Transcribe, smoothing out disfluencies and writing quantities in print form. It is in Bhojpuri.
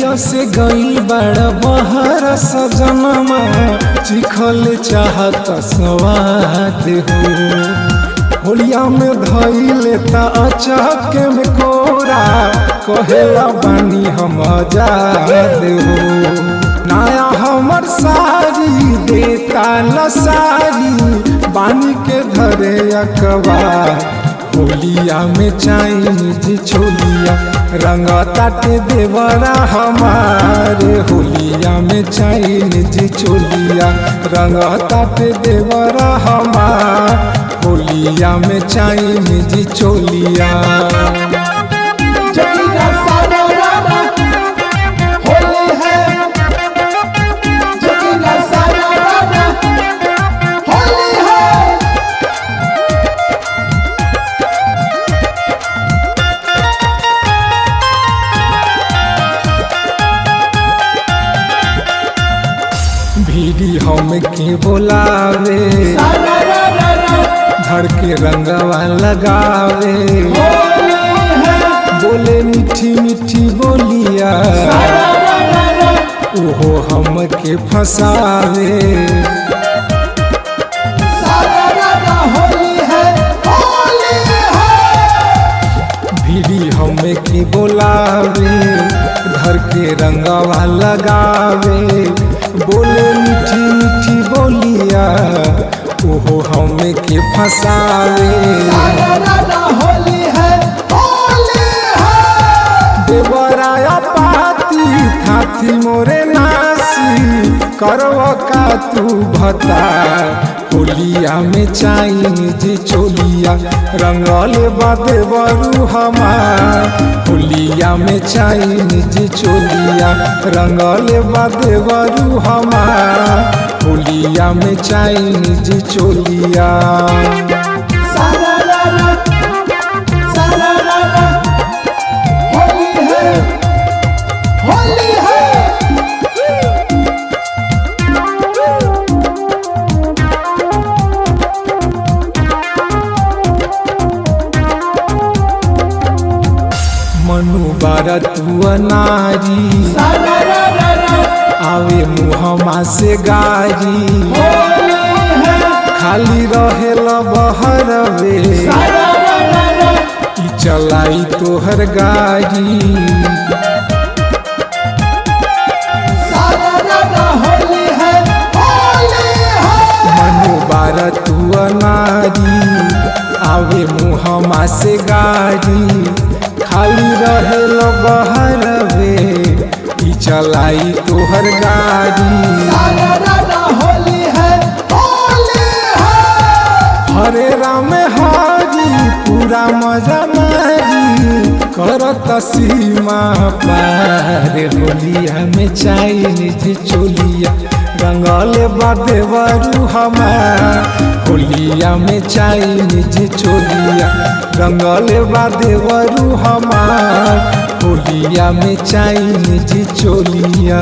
जहिया से गई बड़ा बहर सजनमा चिखल चाहत स्वाद हो होलिया में धैले ता अचक में कोरा कहेला बानी हम आजाद हो नया हमर सारी देता लसारी बानी के धरे अखबार होलिया में चाइनीज छोलिया रंग ताटे देवरा हमारे होलिया में चाइनीज छोलिया रंग ताटे देवरा हमार होलिया में चाइनीज छोलिया भीड़ी हम के बोलावे धर के रंगवा लगावे बोले मीठी मीठी बोलिया ओहो हम के फसावे भीड़ी हम के बोलावे धर के रंगवा लगावे बोले मीठी मीठी बोलिया ओहो हमें के फसावे देवराया पाती थाथी मोरे नासी करवा का तू भता होलिया में चाइनीज छोलिया रंगले बादे बरू हमार होलिया में चाइनीज छोलिया रंगले बादे बरू हमार होलिया में चाइनीज छोलिया मनु बारा तू नारी आवे मुहमा से गारी खाली रहे बहरवे ई चलाई तोहर गाड़ी मनु बारा तू नारी आवे मुहमा से गारी खाली रहे बहरवे ई चलाई तोहर गाड़ी हरे राम हरी पूरा मजा मारी करत सीमा पार होलिया में चाइनीज छोलिया रंगले बादे बरू हमार होलिया में चाइनीज छोलिया रंगले बादे बरू हमार होलिया में चाइनीज छोलिया।